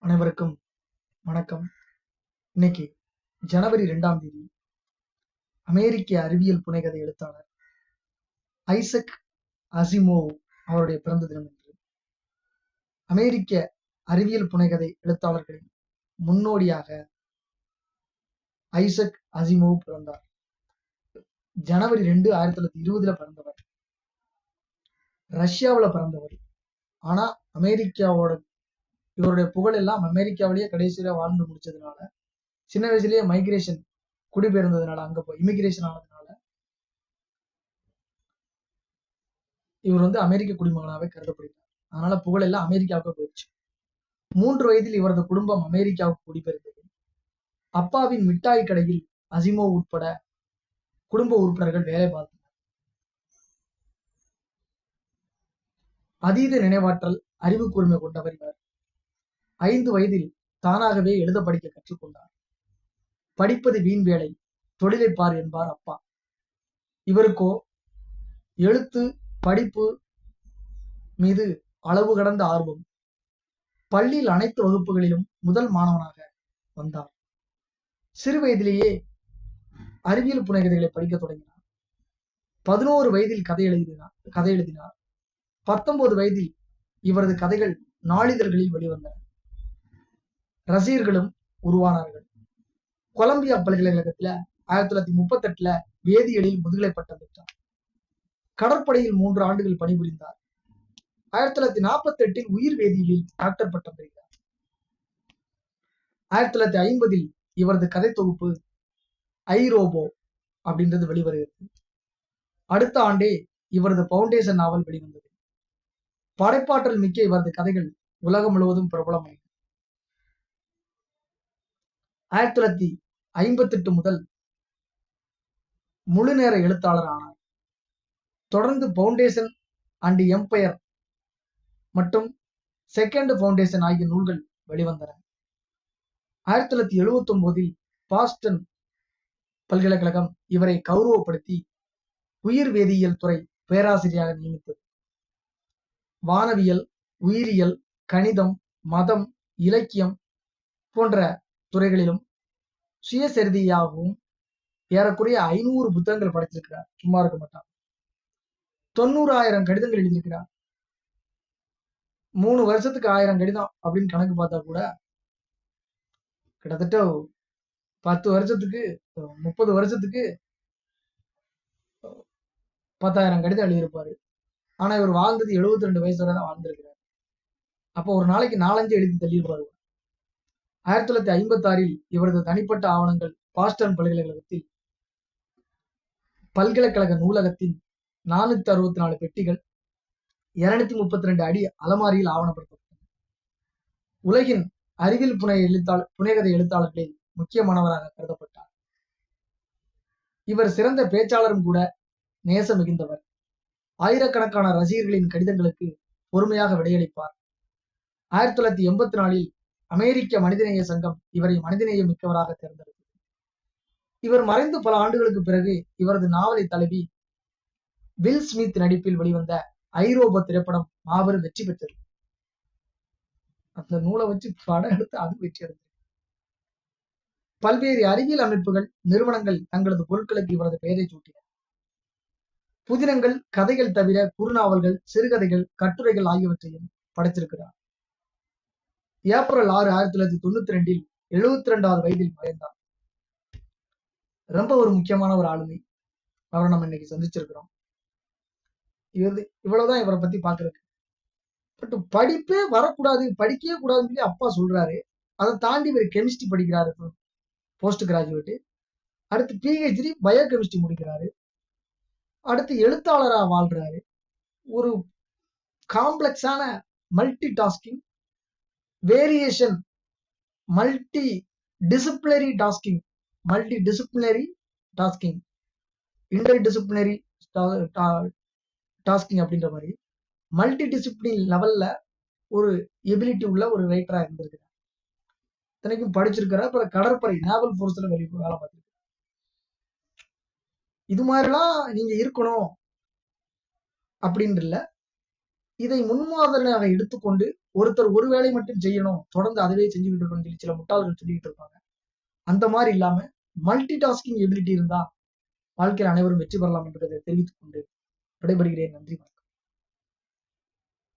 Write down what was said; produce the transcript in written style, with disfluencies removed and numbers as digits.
அனைவருக்கும் வணக்கம். இன்னைக்கு ஜனவரி 2ஆம் தேதி அமெரிக்க அறிவியல் புனைகதை எழுத்தாளர் ஐசக் அசிமோவ் அவருடைய பிறந்த தினம் என்று. அமெரிக்க அறிவியல் புனைகதை எழுத்தாளர்களின் முன்னோடியாக ஐசக் அசிமோவ் பிறந்தார். ஜனவரி 2, 1920 பிறந்தவர். ரஷ்யாவில் பிறந்தவர். ஆனா இவருடைய புகழ் எல்லாம் அமெரிக்காவிலேயே கடைசியில வாழ்ந்து முடிச்சதுனால, சின்ன வயசுலயே மைக்ரேஷன் குடிபெயர்ந்ததுனால, அங்க போய் இமிகிரேஷன் ஆனதுனால இவர் அமெரிக்க குடிமகனாவே கருதப்படுகிறார். அதனால புகழ் எல்லாம் அமெரிக்காவுக்கு போயிடுச்சு. 3 வயதில் இவரது குடும்பம் அமெரிக்காவுக்கு குடிபெயர்ந்தது. அப்பாவின் மிட்டாய் கடையில் அசிமோ உட்பட குடும்ப உறுப்பினர்கள் வேலை பார்த்தனர். அதீத நினைவாற்றல், அறிவு கூர்மை கொண்டவர் இவர். 5 வயதில் தானாகவே எழுத படிக்க கற்றுக்கொண்டார். படிப்பது வீண் வேலை, தொழிலை பார் என்பார் அப்பா. இவருக்கோ எழுத்து, படிப்பு மீது அளவு கடந்த ஆர்வம். பள்ளியில் அனைத்து வகுப்புகளிலும் முதல் மாணவனாக வந்தார். சிறு வயதிலேயே அறிவியல் புனைகதைகளை படிக்க தொடங்கினார். 11 வயதில் கதை எழுதினார். 19 வயதில் இவரது கதைகள் நாளிதழ்களில் வெளிவந்தன. ரசிகர்களும் உருவானார்கள். கொலம்பியா பல்கலைக்கழகத்துல 1938 வேதியியலில் முதுகலை பட்டம் பெற்றார். கடற்படையில் 3 ஆண்டுகள் பணிபுரிந்தார். 1948 உயிர் வேதியியலில் டாக்டர் பட்டம் பெறுகிறார். 1950 இவரது கதை தொகுப்பு ஐ ரோபோ அப்படின்றது வெளிவருகிறது. அடுத்த ஆண்டே இவரது பவுண்டேஷன் நாவல் வெளிவந்தது. படைப்பாற்றல் மிக்க இவரது கதைகள் உலகம் முழுவதும் பிரபலமாயின. 1958 முதல் முழு நேர எழுத்தாளர் ஆனார். தொடர்ந்து பவுண்டேஷன் அண்ட் எம்பயர் மற்றும் செகண்ட் பவுண்டேஷன் ஆகிய நூல்கள் வெளிவந்தன. 1979 பாஸ்டன் பல்கலைக்கழகம் இவரை கௌரவப்படுத்தி உயிர் வேதியியல் துறை பேராசிரியராக நியமித்தது. வானவியல், உயிரியல், கணிதம், மதம், இலக்கியம் போன்ற துறைகளிலும் சுயசரிதையாகவும் ஏறக்குறைய 500 புத்தகங்கள் படைத்திருக்கிறார். சும்மா இருக்க மாட்டார். 90,000 கடிதங்கள் எழுதியிருக்கிறார். 3 வருஷத்துக்கு 1000 கடிதம் அப்படின்னு கணக்கு பார்த்தா கூட கிட்டத்தட்ட 10 வருஷத்துக்கு 30 வருஷத்துக்கு 10,000 கடிதம் எழுதியிருப்பாரு. ஆனா இவர் வாழ்ந்தது 72 வயசு வரை தான் வாழ்ந்திருக்கிறார். அப்போ ஒரு நாளைக்கு 4-5 எழுதி தள்ளியிருப்பாரு. 1956 இவரது தனிப்பட்ட ஆவணங்கள் பாஸ்டன் பல்கலைக்கழகத்தில் பல்கலைக்கழக நூலகத்தின் 464 பெட்டிகள் 232 அடி அலமாரியில் ஆவணப்படுத்தப்பட்டது. உலகின் அறிவியல் புனைகதை எழுத்தாளர்களில் முக்கியமானவராக கருதப்பட்டார். இவர் சிறந்த பேச்சாளரும் கூட, நேச மிகுந்தவர். ஆயிரக்கணக்கான ரசிகர்களின் கடிதங்களுக்கு பொறுமையாக விடையளிப்பார். 1984 அமெரிக்க மனிதநேய சங்கம் இவரை மனிதநேய மிக்கவராக தேர்ந்தெடுத்தது. இவர் மறைந்து பல ஆண்டுகளுக்கு பிறகு இவரது நாவலை தழுவி வில் ஸ்மித் நடிப்பில் வெளிவந்த ஐ ரோபோ திரைப்படம் மாபெரும் வெற்றி பெற்றது. அந்த நூலை வச்சு படம் எடுத்து அது வெற்றி அடைந்தது. பல்வேறு அறிவியல் அமைப்புகள், நிறுவனங்கள் தங்களது பொருட்களுக்கு இவரது பெயரை சூட்டின. புதினங்கள், கதைகள் தவிர குறுநாவல்கள், சிறுகதைகள், கட்டுரைகள் ஆகியவற்றையும் படைத்திருக்கிறார். ஏப்ரல் 6, 1992 72வது வயதில் மறைந்தார். ரொம்ப ஒரு முக்கியமான ஒரு ஆளுமை. அவரை நம்ம இன்னைக்கு சந்திச்சிருக்கிறோம். இவ்வளவுதான் இவரை பத்தி பாக்குறதுக்கு. பட் படிப்பே வரக்கூடாது, படிக்கவே கூடாதுன்னு சொல்லி அப்பா சொல்றாரு. அதை தாண்டி இவர் கெமிஸ்ட்ரி படிக்கிறாரு, போஸ்ட் கிராஜுவேட். அடுத்து பிஹெச்டி பயோ கெமிஸ்ட்ரி முடிக்கிறாரு. அடுத்து எழுத்தாளரா வாழ்றாரு. ஒரு காம்ப்ளெக்ஸான multi tasking, variation, multi disciplinary tasking, inter disciplinary tasking அப்படின்ற மாதிரி மல்டி டிசிப்ளின் லெவல்ல ஒரு எபிலிட்டி உள்ள ஒரு ரைட்டரா இருந்திருக்கிறார். இத்தனைக்கும் படிச்சிருக்கிறார். அப்புறம் கடற்படை நேவல் போர்ஸ்ல வேலை பார்த்திருக்காரு. இது மாதிரிலாம் நீங்க இருக்கணும் அப்படின்னு இல்ல. இதை முன்மாதிரியாக எடுத்துக்கொண்டு ஒருத்தர் ஒரு வேலை மட்டும் செய்யணும், தொடர்ந்து அதுவே செஞ்சுக்கிட்டு இருக்கணும்னு சொல்லி சில முட்டாள்கள் சொல்லிட்டு இருப்பாங்க. அந்த மாதிரி இல்லாம மல்டி டாஸ்கிங் எபிலிட்டி இருந்தா வாழ்க்கையில் அனைவரும் வெற்றி பெறலாம் என்பதை தெரிவித்துக் கொண்டு விடைபெறுகிறேன். நன்றி.